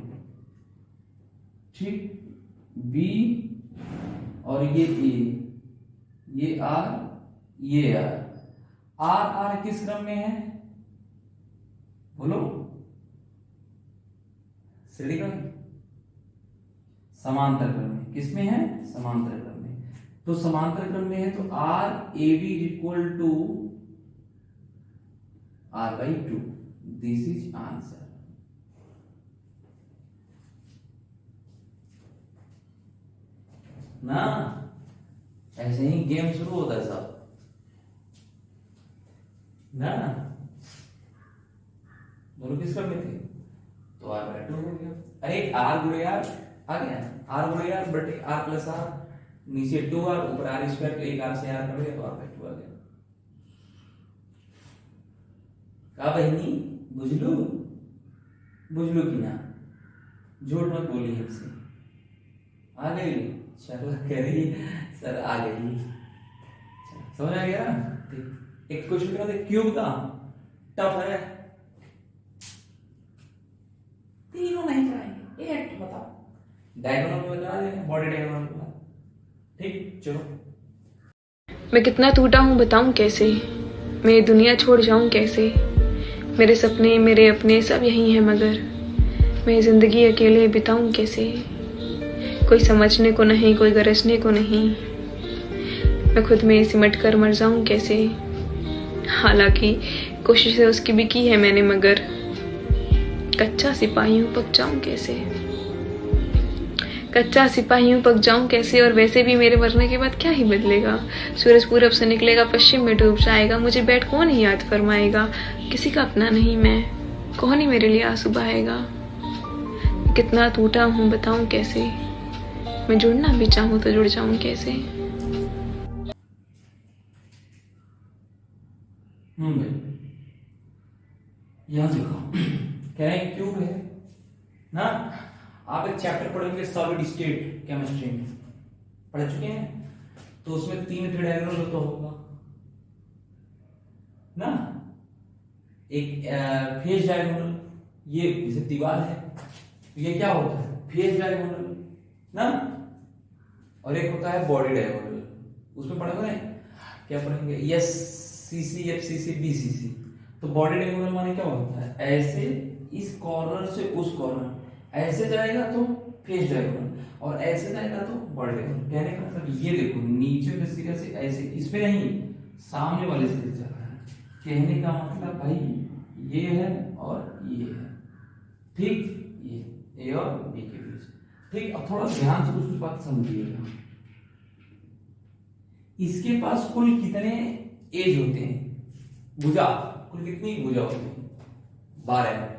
ठीक, B और ये A, ये R, ये R किस क्रम में है? बोलो, श्रेणी क्रम, समांतर क्रम में। किस में है? समांतर क्रम में। तो समांतर क्रम में है तो RAB equal to R/2। This is answer. ना ऐसे ही गेम शुरू होता है सब ना। दोनों किस क्रम में थे? तो R/2 हो गया। अरे R गुणे R आ गया, R गुणे R बटे R प्लस R, नीचे 2R ऊपर R स्क्वायर, तो एक R से R कट गया तो R/2 आ गया। का बहनी बुझलू की ना? झूठ मत बोली हमसे। आ गई? चलो कह रही सर आ गई। समझ आ गया ना? ठीक। एक क्वेश्चन करा दे, क्यूब का टफ है, तीनों नहीं कराएंगे, एक बताओ। डायगोनल में करा देंगे, बॉडी डायगोनल का। ठीक, चलो। मैं कितना टूटा हूँ बताऊँ कैसे, मैं ये दुनिया छोड़ जाऊँ कैसे। मेरे सपने मेरे अपने सब यही हैं, मगर मैं जिंदगी अकेले बिताऊँ कैसे। कोई समझने को नहीं, कोई गरजने को नहीं, मैं खुद में सिमट कर मर जाऊँ कैसे। हालांकि कोशिशें उसकी भी की है मैंने, मगर कच्चा सिपाही हूँ, पक जाऊँ कैसे। कच्चा सिपाही हूँ, पक जाऊँ कैसे। और वैसे भी मेरे मरने के बाद क्या ही बदलेगा। सूरज पूरब से निकलेगा, पश्चिम में डूब जाएगा। मुझे बैठ कौन ही याद फरमाएगा। किसी का अपना नहीं मैं, कौन ही मेरे लिए आंसू बहाएगा। कितना टूटा हूँ बताऊँ कैसे, मैं जुड़ना भी चाहूँ तो जुड़ जाऊँ कैसे। भाई यहां देखो, कह रहे हैं क्यूब है ना। आप एक चैप्टर पढ़ेंगे सॉलिड स्टेट केमिस्ट्री में, पढ़ चुके हैं, तो उसमें 3 डायग्राम होता होगा ना। एक फेज डायगोनल, ये जैसे दीवार है, ये क्या होता है? फेज डायगोनल ना। और एक होता है बॉडी डायगोनल, उसमें पढ़ेंगे क्या पढ़ेंगे? SCC, FCC, BCC। तो बॉडी डायगोनल माने क्या होता है? ऐसे इस कॉर्नर से उस कॉर्नर ऐसे जाएगा तो फेज डायगोनल, और ऐसे जाएगा तो बॉडी डायगोनल। कहने का मतलब ये देखो, नीचे के सिरे से ऐसे, इसमें नहीं, सामने वाले सिरे से जा रहा है। कहने का मतलब भाई ये है और ये है, ठीक, ये A और B के बीच। ठीक, अब थोड़ा ध्यान से कुछ बात समझिएगा। इसके पास कुल कितने एज होते हैं? भुजा, कुल कितनी भुजा होती है? 12।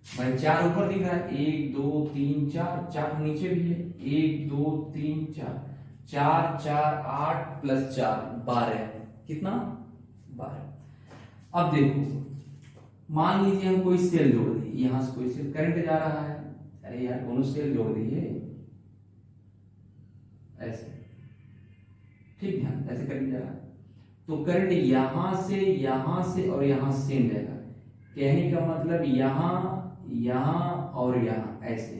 भाई 4 ऊपर दिख रहा है, 1 2 3 4, 4 नीचे भी है, 1 2 3 4, 4 4 8 प्लस 4 12। कितना? 12। अब देखो, मान लीजिए हम कोई सेल जोड़ दिए, यहां से कोई सेल, करंट जा रहा है। अरे यार दोनों सेल जोड़ दिए ऐसे, ठीक, ध्यान ऐसे करके जा रहा है, तो करंट यहां से और यहां सेम जाएगा। कहने का मतलब यहां यहां और यहां ऐसे,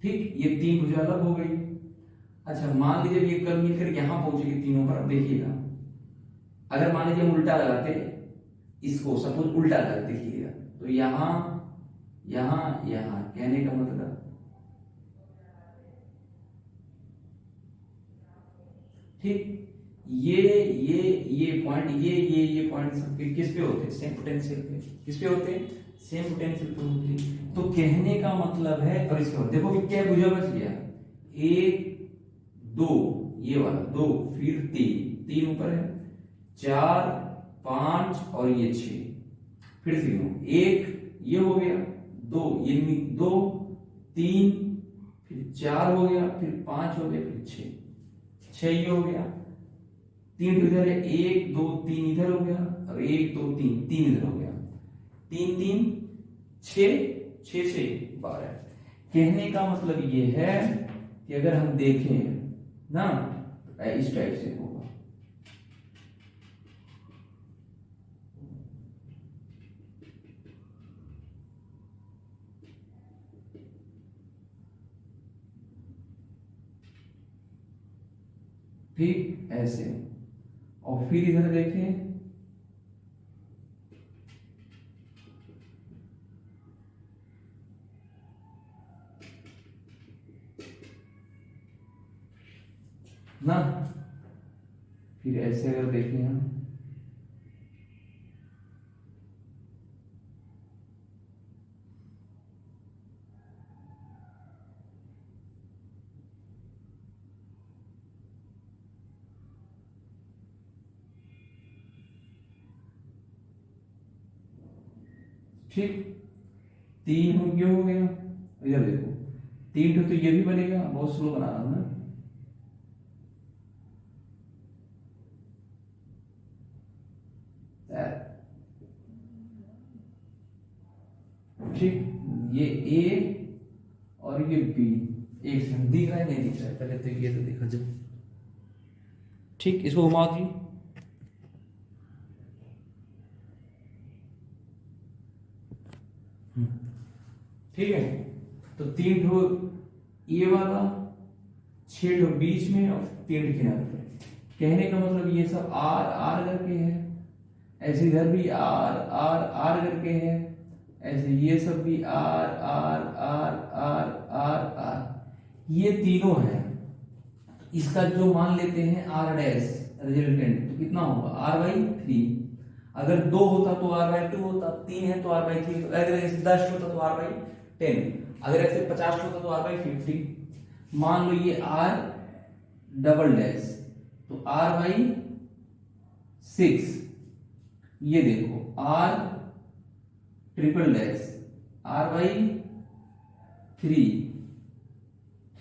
ठीक, ये तीन भुजा अलग हो गई। अच्छा मान लीजिए ये कर्व मिलकर यहां पहुंचेगी तीनों पर, देखिएगा अगर मान लीजिए हम उल्टा लगाते इसको, सपोज उल्टा लगाते, देखिएगा तो यहां यहां यहां, कहने का मतलब ठीक, ये पॉइंट, ये पॉइंट सबके किस पे होते हैं, सेम पोटेंशियल पे, किस पे होते हैं, सेम पोटेंशियल पे होते हैं। तो कहने का मतलब है, और इसके बाद देखो कि क्या भुजा बच गया, 1 2, ये वाला 2, फिर 3 ऊपर है, 4 5 और ये 6, फिर से 1 ये हो गया, 2 ये 2 3, फिर 4 हो गया, फिर 5 हो गया, फिर 6 ये हो गया, 3 इधर है, 1 2 3 इधर हो गया, और 1 2 3 इधर हो गया, 3 3 6 6 6 12। कहने का मतलब ये है कि अगर हम देखें ना, इस टाइप से होगा, ठीक ऐसे, और फिर इधर देखें ना, फिर ऐसे अगर देखें हम, ठीक, 3 हो गया, इधर देखो 3 तो ये भी बनेगा, बहुत स्लो बना रहा हूं ना, ठीक, ये A और ये B, एक सेकंड दिख रहा है नहीं दिख रहा है, पहले तो ये तो देखा जाए, ठीक, इसको घुमा दी, ठीक है, तो 3 ठो ये वाला, 6 ठो बीच में और 3 किनारे पे। कहने का मतलब ये सब R R करके है, ऐसे इधर भी R R R करके है, ऐसे ये सब भी R R R R R R, ये तीनों है। इसका जो मान लेते हैं R डैश रिजल्टेंट, तो कितना होगा R/3। अगर 2 होता तो R/2 होता, 3 है तो R/3, अगर ऐसे 10 होता तो R/10, अगर ऐसे 50 होता तो R/50। मान लो ये R डबल डैश तो R/6, ये देखो R ट्रिपल डैश R/3,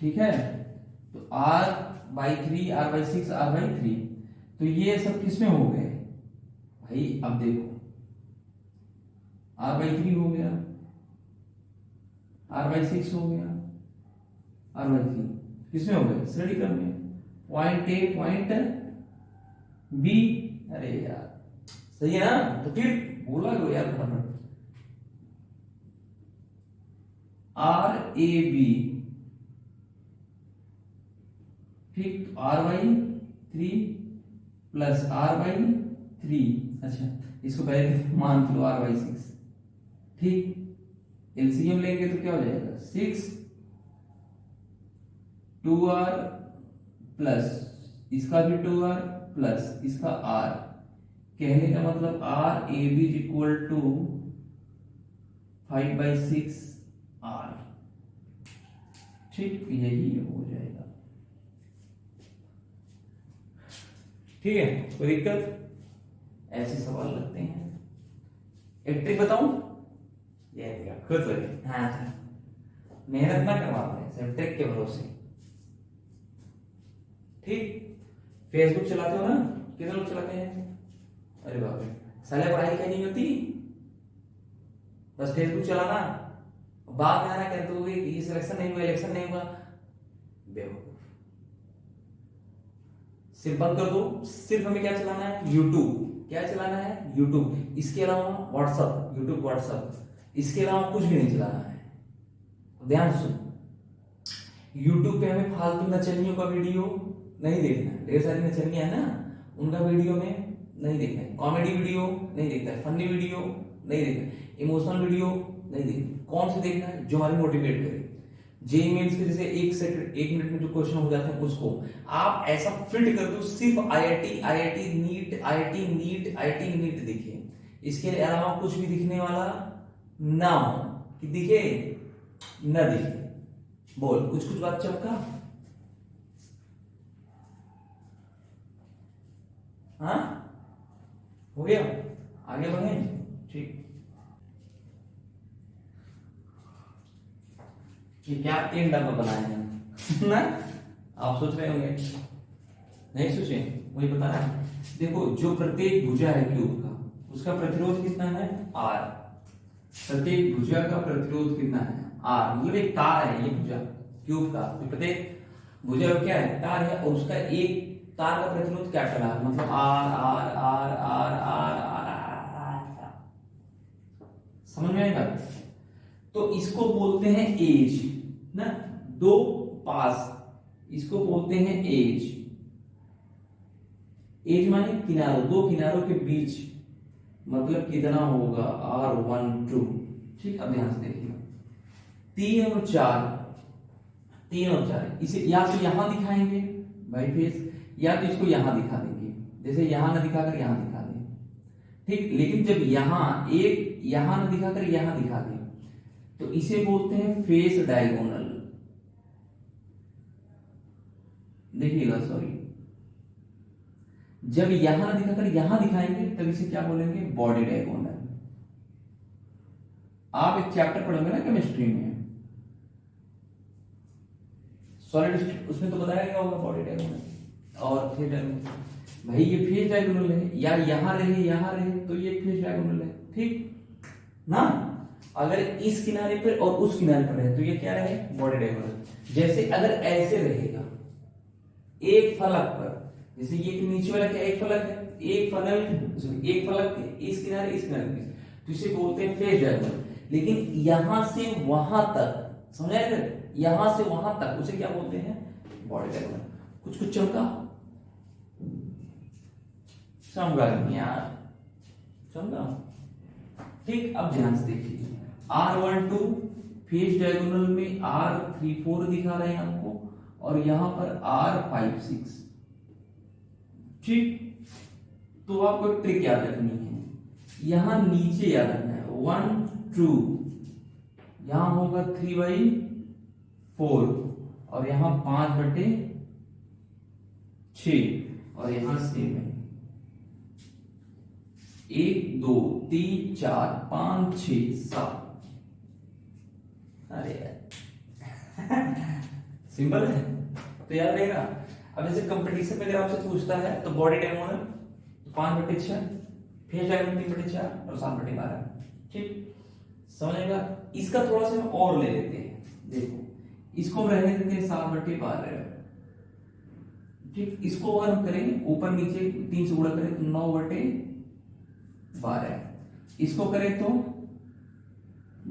ठीक है, तो R/3 R/6 R/3, तो ये सब किसमें हो गए भाई, अब देखो R/3 हो गया, R/6 हो गया, R/3 किसमें हो गए, श्रेणी क्रम में, पॉइंट A पॉइंट B, अरे यार सही है ना, तो फिर बोला लो यार फटाफट, RAB, ठीक, R/3 प्लस R/3, अच्छा इसको पहले मान लो R/6, ठीक, एलसीएम लेंगे तो क्या हो जाएगा, 6 2R प्लस इसका भी 2R प्लस इसका R, कहने का मतलब RAB is equal to 5/6 R, ठीक, यही हो जाएगा, ठीक है, कोई दिक्कत, ऐसे सवाल लगते हैं। एक ट्रिक बताऊं, ये खुद लगे, हाँ मेहनत ना करवाते हैं, सिर्फ ट्रिक के भरोसे, ठीक। फेसबुक चलाते हो ना, कितने लोग चलाते हैं, अरे बाप रे, साले पढ़ाई लिखाई नहीं होती, बस फेसबुक चलाना, बाद में आना कहते हो कि सिलेक्शन नहीं हुआ, इलेक्शन नहीं हुआ, बेवकूफ, सिर्फ बंद कर दो, सिर्फ हमें क्या चलाना है, यूट्यूब, क्या चलाना है? यूट्यूब। इसके अलावा व्हाट्सअप, यूट्यूब व्हाट्सअप, इसके अलावा कुछ भी नहीं चलाना है। ध्यान सुन, यूट्यूब पे हमें फालतू नचनियों का वीडियो नहीं देखना है। ढेर सारी नचनियां है ना, उनका वीडियो में नहीं देखना है। कॉमेडी वीडियो नहीं देखना है, फनी वीडियो नहीं देखना है, इमोशनल वीडियो नहीं देखना। कौन से देखना है? जो हमें मोटिवेट करे। जेईई मेंस के जैसे 1 मिनट में जो क्वेश्चन हो जाते हैं उसको आप ऐसा फिट कर दो, सिर्फ आईआईटी नीट दिखे, इसके अलावा कुछ भी दिखने वाला ना हो। कि दिखे ना दिखे, बोल कुछ बात चमका। हाँ, हो गया, आगे बढ़े। ठीक, ये क्या 3 डब्बा बनाए हैं ना? आप सोच रहे होंगे, नहीं सोचे, वही बता रहा है। देखो, जो प्रत्येक भुजा है क्यूब का, उसका प्रतिरोध कितना है? R। प्रत्येक भुजा का प्रतिरोध कितना है? R। मतलब एक तार है ये भुजा क्यूब का, प्रत्येक भुजा क्या है? तार है, और उसका एक तार का प्रतिरोध क्या चला है? मतलब R। समझ में आएगा? तो इसको बोलते हैं एज ना, 2 पास, इसको बोलते हैं एज। एज माने किनारों, 2 किनारों के बीच, मतलब कितना होगा? R12। ठीक, अब ध्यान से देखिए, 3 और 4, इसे या तो यहां दिखाएंगे बाई फेस, या तो इसको यहां दिखा देंगे, जैसे यहां ना दिखाकर यहां दिखा दें। ठीक, लेकिन जब यहां ना दिखाकर यहां दिखा दें तो इसे बोलते हैं फेस डायगोनल। देखिएगा, सॉरी, जब यहां ना दिखाकर यहां दिखाएंगे तब इसे क्या बोलेंगे? Body diagonal. आप एक चैप्टर पढ़ोगे ना केमिस्ट्री में, सॉलिड, उसमें तो बताया गया होगा बॉडी डायगोनल और फेस डायगोनल। भाई ये फेस डायगोनल है, या यहां रहे तो ये फेस डायगोनल है। ठीक ना? अगर इस किनारे पर और उस किनारे पर रहे तो ये क्या रहे? Body diagonal. जैसे अगर ऐसे रहेगा एक फलक पर, जैसे ये नीचे वाला क्या एक फलक है, एक फलक इस किनारे तो इसे बोलते हैं फेस डायगोनल। लेकिन यहां से वहां तक, समझ आया? यहां से वहां तक उसे क्या बोलते हैं? Body diagonal. कुछ चमका यार, चमका। ठीक, अब ध्यान से देखिए, R12 फेस डायगोनल में R34 दिखा रहे हैं हमको, और यहां पर R56। ठीक, तो आपको एक ट्रिक याद रखनी है, यहां नीचे याद रखना है 1 2, यहां होगा 3/4, और यहां 5/6, और यहां सेम है 1 2 3 4 5 6 7। अरे यार सिंपल है, तो याद रहेगा। अब जैसे कंपटीशन में अगर आपसे पूछता है तो बॉडी डायगोनल 5/6, फेस डायगोनल 3/4 और 7/12। ठीक, समझेगा? इसका थोड़ा सा और ले लेते हैं। देखो, इसको हम रहने देते हैं 7/12। ठीक, इसको अगर हम करें ऊपर नीचे 3 से गुणा करें तो 9/12। इसको करें तो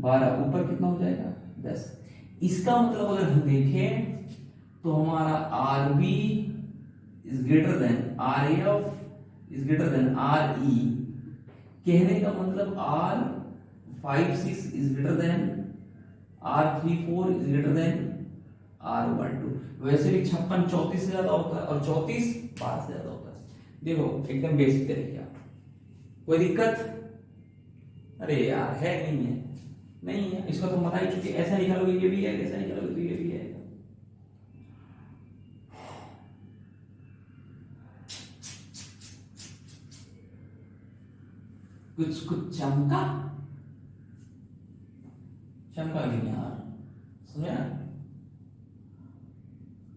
12, ऊपर कितना हो जाएगा? 10। इसका मतलब अगर हम देखें तो हमारा RB is greater than RF is greater than RE। कहने का मतलब R56 is greater than R34 is greater than R12। वैसे भी 56 34 से ज्यादा होता है, और 34 12 से ज्यादा होता है। देखो, एकदम बेसिक तरीका, कोई दिक्कत? अरे यार, है नहीं है, इसका तो बता ही चुके। ऐसा निकालोगे ये भी है, ऐसा निकालोगे तो ये भी है। कुछ चमका नहीं यार, समझे?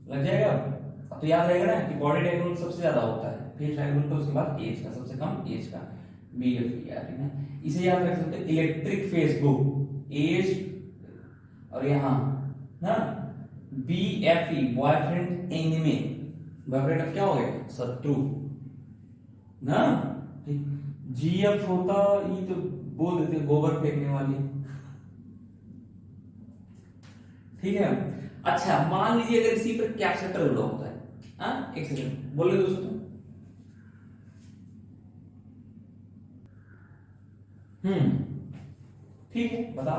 लग जाएगा। अब तो याद रहेगा ना कि बॉडी डायगोनल सबसे ज्यादा होता है, फेस डायगोनल, तो उसके बाद एज का, सबसे कम एज का BF यार है ना। इसे याद रख सकते हैं, इलेक्ट्रिक फेसबुक एज, और यहां ना BFE बॉयफ्रेंड एनिमी, बॉयफ्रेंड अब क्या हो गया? शत्रु ना। ठीक, GF होता ये तो बोल देते गोबर फेंकने वाली। ठीक है। अच्छा मान लीजिए अगर इसी पर कैपेसिटर जुड़ा होता है, हाँ एक सेकंड बोले दोस्तों। ठीक है बता,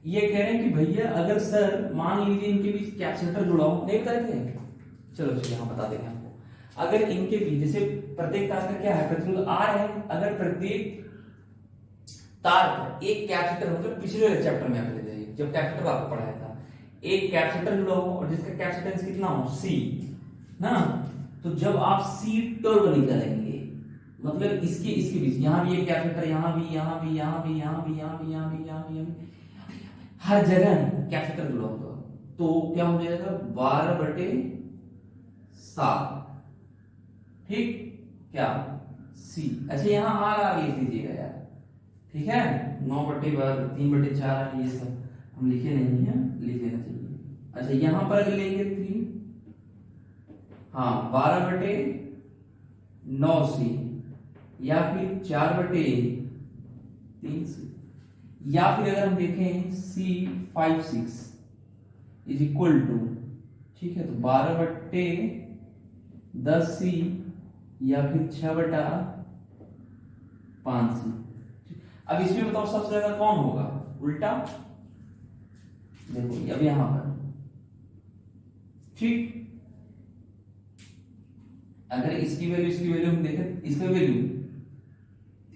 ये कह रहे हैं कि भैया अगर सर मान लीजिए इनके बीच कैपेसिटर जुड़ा हो, नहीं बताए थे, चलो चलिए यहाँ बता देंगे आपको। अगर इनके बीच जैसे प्रत्येक तार का क्या है, प्रतिरोध R है, अगर प्रत्येक तार पर एक कैपेसिटर, मतलब पिछले वाले चैप्टर में आप ले जाइए जब कैपेसिटर आपको पढ़ाया था, एक कैपेसिटर जुड़ा हो और जिसका कैपेसिटेंस कितना हो C ना, तो जब आप C टर्ब निकालेंगे मतलब इसके इसके बीच, यहाँ भी एक कैपेसिटर, यहाँ भी, यहाँ भी, यहाँ भी, यहाँ भी, यहाँ भी, यहाँ भी, यहाँ भी, हर जगह कैपेसिटर जुड़ा होगा, तो क्या हो जाएगा 12/7। ठीक क्या C। अच्छा यहाँ R लिख दीजिएगा यार, ठीक है, 9/12 3/4 ये सब हम लिखे नहीं है, लिख देना चाहिए। अच्छा यहां पर अगर लेंगे 3, हाँ 12/9C या फिर 4/3C, या फिर अगर हम देखें C56 इज इक्वल टू, ठीक है, तो 12/10C या फिर 6/5C। अब इसमें बताओ सबसे ज्यादा कौन होगा, उल्टा देखो अब यहां पर, ठीक, अगर इसकी वैल्यू हम देखें, इसका वैल्यू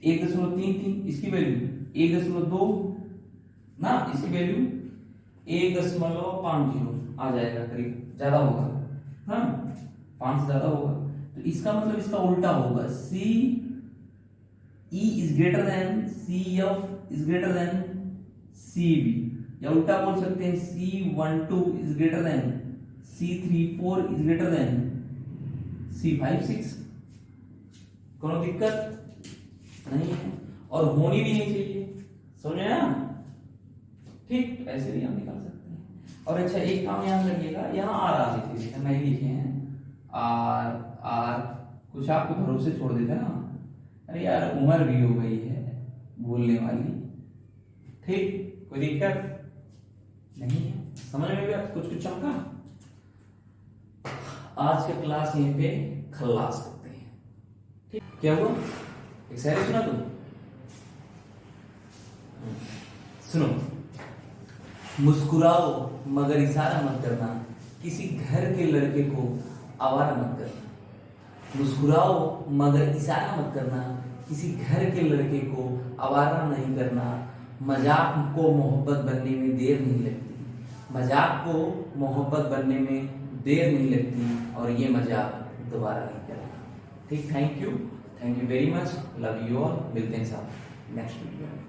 1.33, इसकी वैल्यू 1.2 ना, इसकी वैल्यू 1.50 आ जाएगा, करीब ज्यादा होगा, हाँ 5 ज्यादा होगा, तो इसका मतलब इसका उल्टा होगा, C E is greater than CF is greater than CB, या उल्टा बोल सकते हैं C12 is greater than C34 is greater than C56। कोनो दिक्कत नहीं है और होनी भी नहीं चाहिए, समझे ना, ठीक, ऐसे भी हम निकाल सकते हैं। और अच्छा एक काम याद रखिएगा, यहाँ R लिखे थे, नहीं लिखे हैं R, कुछ आपको भरोसे छोड़ देते ना, अरे यार उम्र भी हो गई है भूलने वाली, ठीक, कोई दिक्कत नहीं है, समझ में भी आप कुछ चमका। आज का क्लास यहीं पे खल्लास करते हैं, ठीक, क्या हुआ, एक शायरी सुना तुम, सुनो। मुस्कुराओ मगर इशारा मत करना, किसी घर के लड़के को आवारा मत करना। मुस्कुराओ मगर इशारा मत करना, किसी घर के लड़के को आवारा नहीं करना। मजाक को मोहब्बत बनने में देर नहीं लगती, मजाक को मोहब्बत बनने में देर नहीं लगती, और ये मजाक दोबारा नहीं करना। ठीक, thank you very much, love you all, मिलते हैं साथ नेक्स्ट वीडियो में।